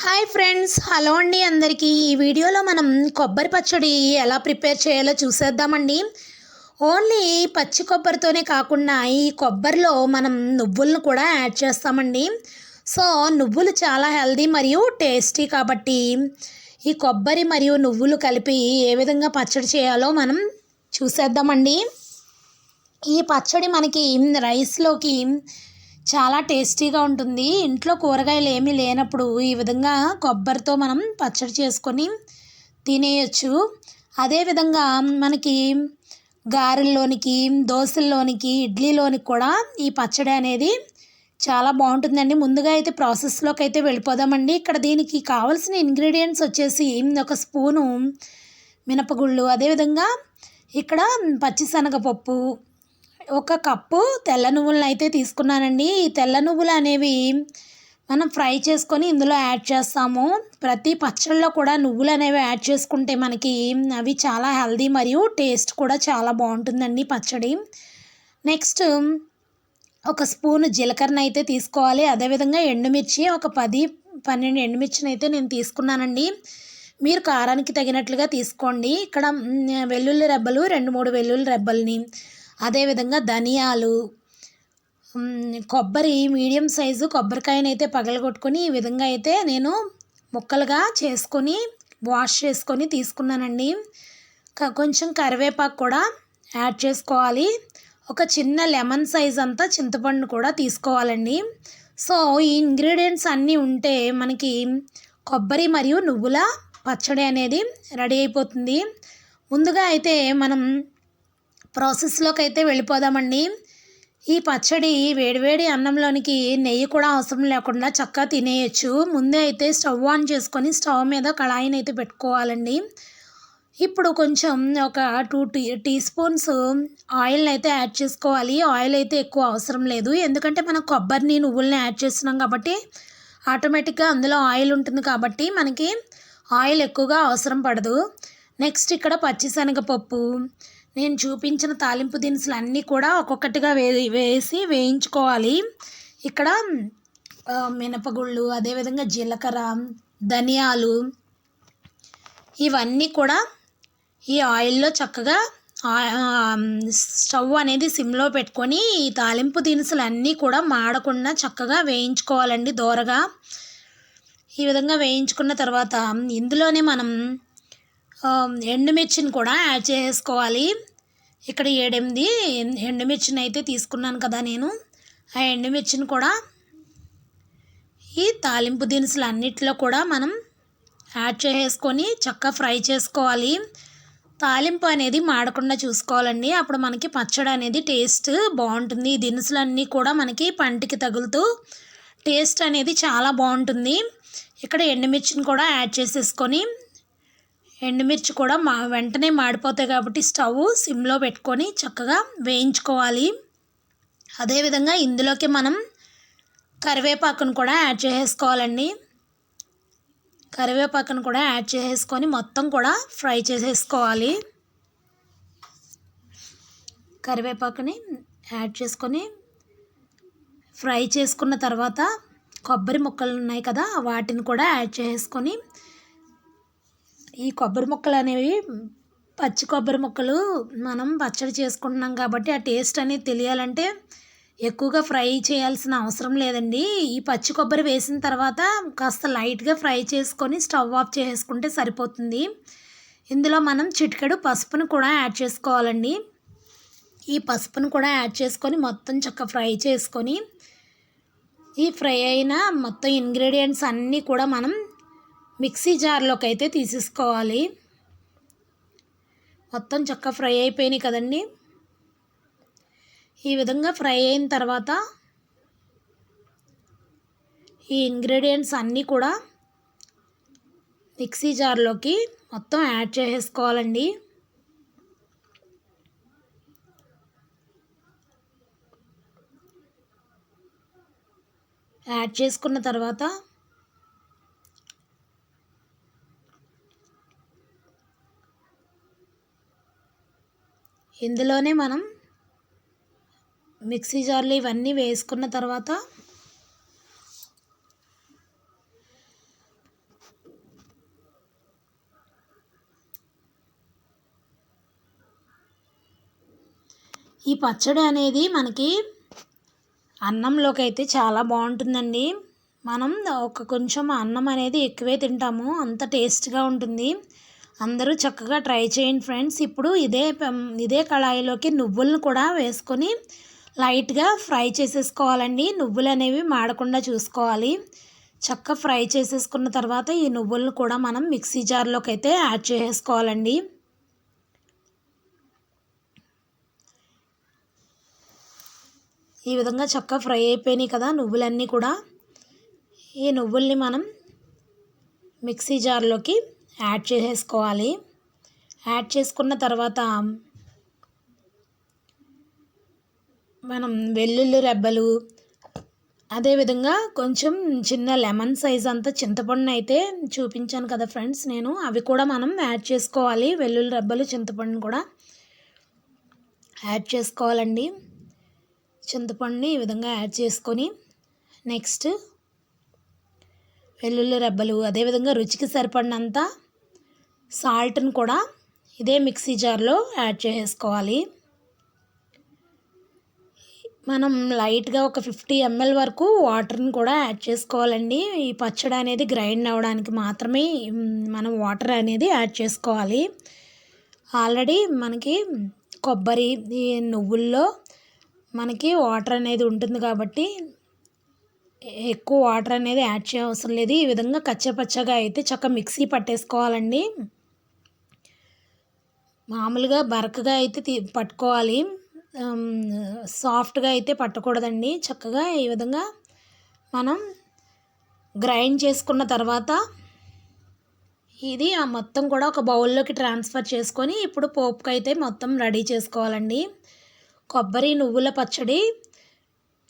Hi friends, hello అండి అందరికీ. ఈ వీడియోలో మనం కొబ్బరి పచ్చడి ఎలా ప్రిపేర్ చేయాలో చూసేద్దామండి. ఓన్లీ పచ్చి కొబ్బరితోనే కాకుండా ఈ కొబ్బరిలో మనం నువ్వులను కూడా యాడ్ చేస్తామండి. సో నువ్వులు చాలా హెల్దీ మరియు టేస్టీ కాబట్టి ఈ కొబ్బరి మరియు నువ్వులు కలిపి ఏ విధంగా పచ్చడి చేయాలో మనం చూసేద్దామండి. ఈ పచ్చడి మనకి రైస్లోకి చాలా టేస్టీగా ఉంటుంది. ఇంట్లో కూరగాయలు ఏమీ లేనప్పుడు ఈ విధంగా కొబ్బరితో మనం పచ్చడి చేసుకొని తినేయచ్చు. అదేవిధంగా మనకి గారెల్లోనికి, దోశల్లోనికి, ఇడ్లీలోనికి కూడా ఈ పచ్చడి అనేది చాలా బాగుంటుందండి. ముందుగా అయితే ప్రాసెస్లోకి అయితే వెళ్ళిపోదామండి. ఇక్కడ దీనికి కావాల్సిన ఇంగ్రీడియంట్స్ వచ్చేసి ఒక స్పూను మినపగుళ్ళు, అదేవిధంగా ఇక్కడ పచ్చిశనగపప్పు, ఒక కప్పు తెల్ల నువ్వులను అయితే తీసుకున్నానండి. ఈ తెల్ల నువ్వులు అనేవి మనం ఫ్రై చేసుకొని ఇందులో యాడ్ చేస్తాము. ప్రతి పచ్చళ్ళలో కూడా నువ్వులు అనేవి యాడ్ చేసుకుంటే మనకి అవి చాలా హెల్దీ మరియు టేస్ట్ కూడా చాలా బాగుంటుందండి పచ్చడి. నెక్స్ట్ ఒక స్పూన్ జీలకర్ర అయితే తీసుకోవాలి. అదేవిధంగా ఎండుమిర్చి ఒక 10-12 ఎండుమిర్చిని అయితే నేను తీసుకున్నానండి. మీరు కారానికి తగినట్లుగా తీసుకోండి. ఇక్కడ వెల్లుల్లి రెబ్బలు 2-3 వెల్లుల్లి రెబ్బల్ని, అదేవిధంగా ధనియాలు, కొబ్బరి మీడియం సైజు కొబ్బరికాయని అయితే పగలగొట్టుకొని ఈ విధంగా అయితే నేను ముక్కలుగా చేసుకొని వాష్ చేసుకొని తీసుకున్నానండి. కొంచెం కరివేపాకు కూడా యాడ్ చేసుకోవాలి. ఒక చిన్న లెమన్ సైజ్ అంతా చింతపండు కూడా తీసుకోవాలండి. సో ఈ ఇంగ్రీడియంట్స్ అన్నీ ఉంటే మనకి కొబ్బరి మరియు నువ్వుల పచ్చడి అనేది రెడీ అయిపోతుంది. ముందుగా అయితే మనం ప్రాసెస్లోకి అయితే వెళ్ళిపోదామండి. ఈ పచ్చడి వేడివేడి అన్నంలోనికి నెయ్యి కూడా అవసరం లేకుండా చక్కగా తినేయచ్చు. ముందే అయితే స్టవ్ ఆన్ చేసుకొని స్టవ్ మీద కళాయిని అయితే పెట్టుకోవాలండి. ఇప్పుడు కొంచెం ఒక 2 టీ స్పూన్స్ ఆయిల్ని అయితే యాడ్ చేసుకోవాలి. ఆయిల్ అయితే ఎక్కువ అవసరం లేదు, ఎందుకంటే మనం కొబ్బరిని నువ్వుల్ని యాడ్ చేస్తున్నాం కాబట్టి ఆటోమేటిక్గా అందులో ఆయిల్ ఉంటుంది కాబట్టి మనకి ఆయిల్ ఎక్కువగా అవసరం పడదు. నెక్స్ట్ ఇక్కడ పచ్చిశనగపప్పు, నేను చూపించిన తాలింపు దినుసులు అన్నీ కూడా ఒక్కొక్కటిగా వేసి వేయించుకోవాలి. ఇక్కడ మినపగుళ్ళు, అదేవిధంగా జీలకర్ర, ధనియాలు ఇవన్నీ కూడా ఈ ఆయిల్లో చక్కగా స్టవ్ అనేది సిమ్లో పెట్టుకొని ఈ తాలింపు దినుసులు అన్నీ కూడా మాడకుండా చక్కగా వేయించుకోవాలండి దోరగా. ఈ విధంగా వేయించుకున్న తర్వాత ఇందులోనే మనం ఎండుమిర్చిని కూడా యాడ్ చేసుకోవాలి. ఇక్కడ 7-8 ఎండుమిర్చిని అయితే తీసుకున్నాను కదా నేను. ఆ ఎండుమిర్చిని కూడా ఈ తాలింపు దినుసులు అన్నిటిలో కూడా మనం యాడ్ చేసుకొని చక్కగా ఫ్రై చేసుకోవాలి. తాలింపు అనేది మాడకుండా చూసుకోవాలండి, అప్పుడు మనకి పచ్చడి అనేది టేస్ట్ బాగుంటుంది. ఈ దినుసులన్నీ కూడా మనకి పంటికి తగులుతూ టేస్ట్ అనేది చాలా బాగుంటుంది. ఇక్కడ ఎండుమిర్చిని కూడా యాడ్ చేసేసుకొని, ఎండుమిర్చి కూడా వెంటనే మాడిపోతాయి కాబట్టి స్టవ్ సిమ్లో పెట్టుకొని చక్కగా వేయించుకోవాలి. అదేవిధంగా ఇందులోకి మనం కరివేపాకును కూడా యాడ్ చేసేసుకోవాలండి. కరివేపాకును కూడా యాడ్ చేసేసుకొని మొత్తం కూడా ఫ్రై చేసేసుకోవాలి. కరివేపాకుని యాడ్ చేసుకొని ఫ్రై చేసుకున్న తర్వాత కొబ్బరి ముక్కలు ఉన్నాయి కదా వాటిని కూడా యాడ్ చేసుకొని, ఈ కొబ్బరి ముక్కలు అనేవి పచ్చి కొబ్బరి ముక్కలు మనం పచ్చడి చేసుకుంటున్నాం కాబట్టి ఆ టేస్ట్ అనేది తెలియాలంటే ఎక్కువగా ఫ్రై చేయాల్సిన అవసరం లేదండి. ఈ పచ్చి కొబ్బరి వేసిన తర్వాత కాస్త లైట్గా ఫ్రై చేసుకొని స్టవ్ ఆఫ్ చేసుకుంటే సరిపోతుంది. ఇందులో మనం చిటికెడు పసుపును కూడా యాడ్ చేసుకోవాలండి. ఈ పసుపును కూడా యాడ్ చేసుకొని మొత్తం చక్కగా ఫ్రై చేసుకొని, ఈ ఫ్రై అయిన మొత్తం ఇంగ్రీడియంట్స్ అన్నీ కూడా మనం మిక్సీ జార్లోకి అయితే తీసేసుకోవాలి. మొత్తం చక్కగా ఫ్రై అయిపోయినాయి కదండి. ఈ విధంగా ఫ్రై అయిన తర్వాత ఈ ఇంగ్రీడియంట్స్ అన్నీ కూడా మిక్సీ జార్లోకి మొత్తం యాడ్ చేసేసుకోవాలండి. యాడ్ చేసుకున్న తర్వాత ఇందులోనే మనం మిక్సీ జార్లో ఇవన్నీ వేసుకున్న తర్వాత ఈ పచ్చడి అనేది మనకి అన్నంలోకి అయితే చాలా బాగుంటుందండి. మనం కొంచెం అన్నం అనేది ఎక్కువే తింటాము, అంత టేస్ట్గా ఉంటుంది. అందరూ చక్కగా ట్రై చేయండి ఫ్రెండ్స్. ఇప్పుడు ఇదే కళాయిలోకి నువ్వులను కూడా వేసుకొని లైట్గా ఫ్రై చేసేసుకోవాలండి. నువ్వులు అనేవి మాడకుండా చూసుకోవాలి. ఫ్రై చేసేసుకున్న తర్వాత ఈ నువ్వులను కూడా మనం మిక్సీ జార్లోకి అయితే యాడ్ చేసేసుకోవాలండి. ఈ విధంగా ఫ్రై అయిపోయినాయి కదా నువ్వులన్నీ కూడా. ఈ నువ్వుల్ని మనం మిక్సీ జార్లోకి యాడ్ చేసేసుకోవాలి. యాడ్ చేసుకున్న తర్వాత మనం వెల్లుల్లి రెబ్బలు, అదేవిధంగా కొంచెం చిన్న లెమన్ సైజ్ అంత చింతపండుని అయితే చూపించాను కదా ఫ్రెండ్స్ నేను, అవి కూడా మనం యాడ్ చేసుకోవాలి. వెల్లుల్లి రెబ్బలు, చింతపండుని కూడా యాడ్ చేసుకోవాలండి. చింతపండుని ఈ విధంగా యాడ్ చేసుకొని నెక్స్ట్ వెల్లుల్లి రెబ్బలు, అదేవిధంగా రుచికి సరిపడినంత సాల్ట్ని కూడా ఇదే మిక్సీ జార్లో యాడ్ చేసేసుకోవాలి. మనం లైట్గా ఒక 50 ml వరకు వాటర్ని కూడా యాడ్ చేసుకోవాలండి. ఈ పచ్చడి అనేది గ్రైండ్ అవ్వడానికి మాత్రమే మనం వాటర్ అనేది యాడ్ చేసుకోవాలి. ఆల్రెడీ మనకి కొబ్బరి, ఈ నువ్వుల్లో మనకి వాటర్ అనేది ఉంటుంది కాబట్టి ఎక్కువ వాటర్ అనేది యాడ్ చేయవసరం లేదు. ఈ విధంగా కచ్చపచ్చగా అయితే మిక్సీ పట్టేసుకోవాలండి. మామూలుగా బరకగా అయితే పట్టుకోవాలి, సాఫ్ట్గా అయితే పట్టకూడదండి. చక్కగా ఈ విధంగా మనం గ్రైండ్ చేసుకున్న తర్వాత ఇది మొత్తం కూడా ఒక బౌల్లోకి ట్రాన్స్ఫర్ చేసుకొని ఇప్పుడు పోపుకి అయితే మొత్తం రెడీ చేసుకోవాలండి. కొబ్బరి నువ్వుల పచ్చడి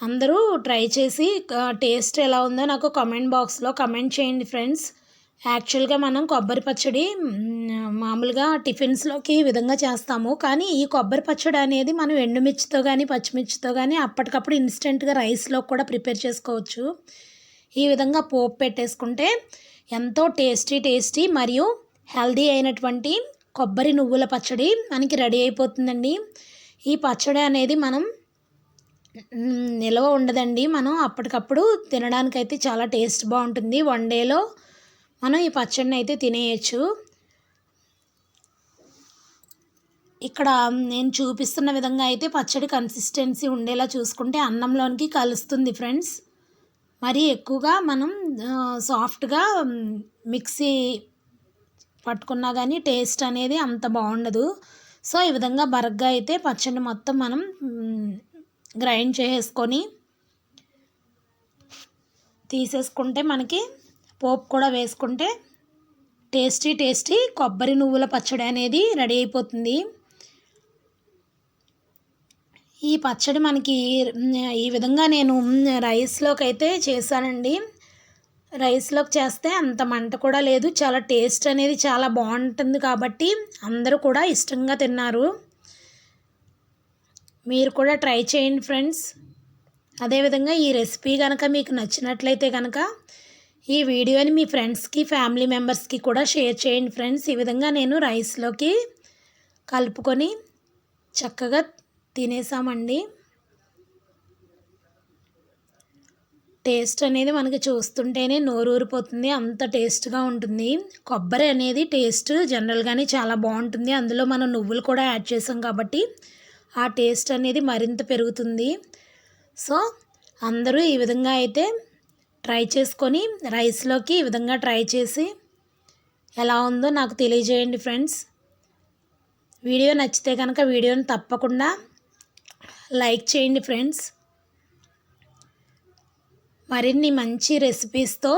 అందరూ ట్రై చేసి టేస్ట్ ఎలా ఉందో నాకు కామెంట్ బాక్స్లో కామెంట్ చేయండి ఫ్రెండ్స్. యాక్చువల్గా మనం కొబ్బరి పచ్చడి మామూలుగా టిఫిన్స్లోకి ఈ విధంగా చేస్తాము, కానీ ఈ కొబ్బరి పచ్చడి అనేది మనం ఎండుమిర్చితో కానీ పచ్చిమిర్చితో కానీ అప్పటికప్పుడు ఇన్స్టెంట్గా రైస్లో కూడా ప్రిపేర్ చేసుకోవచ్చు. ఈ విధంగా పోపు పెట్టేసుకుంటే ఎంతో టేస్టీ మరియు హెల్దీ అయినటువంటి కొబ్బరి నువ్వుల పచ్చడి మనకి రెడీ అయిపోతుందండి. ఈ పచ్చడి అనేది మనం నిల్వ ఉండదండి, మనం అప్పటికప్పుడు తినడానికైతే చాలా టేస్ట్ బాగుంటుంది. 1 డేలో మనం ఈ పచ్చడిని అయితే తినేయచ్చు. ఇక్కడ నేను చూపిస్తున్న విధంగా అయితే పచ్చడి కన్సిస్టెన్సీ ఉండేలా చూసుకుంటే అన్నంలోనికి కలుస్తుంది ఫ్రెండ్స్. మరి ఎక్కువగా మనం సాఫ్ట్గా మిక్సీ పట్టుకున్నా కానీ టేస్ట్ అనేది అంత బాగుండదు. సో ఈ విధంగా బరగ్గా అయితే పచ్చడి మొత్తం మనం గ్రైండ్ చేసుకొని తీసేసుకుంటే మనకి పోపు కూడా వేసుకుంటే టేస్టీ కొబ్బరి నువ్వుల పచ్చడి అనేది రెడీ అయిపోతుంది. ఈ పచ్చడి మనకి ఈ విధంగా నేను రైస్లోకి అయితే చేశానండి. రైస్లోకి చేస్తే అంత మంట కూడా లేదు, చాలా టేస్ట్ అనేది చాలా బాగుంటుంది కాబట్టి అందరూ కూడా ఇష్టంగా తిన్నారు. మీరు కూడా ట్రై చేయండి ఫ్రెండ్స్. అదేవిధంగా ఈ రెసిపీ కనుక మీకు నచ్చినట్లయితే కనుక ఈ వీడియోని మీ ఫ్రెండ్స్కి, ఫ్యామిలీ మెంబర్స్కి కూడా షేర్ చేయండి ఫ్రెండ్స్. ఈ విధంగా నేను రైస్లోకి కలుపుకొని చక్కగా తినేసామండి. టేస్ట్ అనేది మనకి చూస్తుంటేనే నోరూరిపోతుంది, అంత టేస్ట్గా ఉంటుంది. కొబ్బరి అనేది టేస్ట్ జనరల్గానే చాలా బాగుంటుంది, అందులో మనం నువ్వులు కూడా యాడ్ చేసాం కాబట్టి ఆ టేస్ట్ అనేది మరింత పెరుగుతుంది. సో అందరూ ఈ విధంగా అయితే ట్రై చేసుకొని రైస్లోకి ఈ విధంగా ట్రై చేసి ఎలా ఉందో నాకు తెలియజేయండి ఫ్రెండ్స్. వీడియో నచ్చితే కనుక వీడియోని తప్పకుండా లైక్ చేయండి ఫ్రెండ్స్. మరిన్ని మంచి రెసిపీస్తో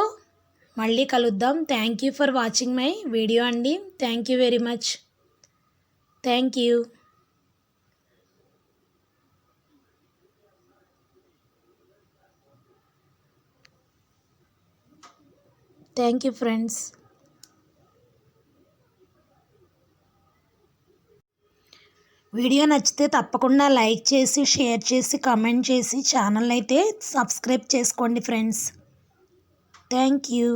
మళ్ళీ కలుద్దాం. Thank you for watching my video అండి. Thank you very much. Thank you. Thank you friends. Video నచ్చితే తప్పకుండా లైక్ చేసి, షేర్ చేసి, కామెంట్ చేసి ఛానల్ అయితే సబ్స్క్రైబ్ చేసుకోండి ఫ్రెండ్స్. Thank you.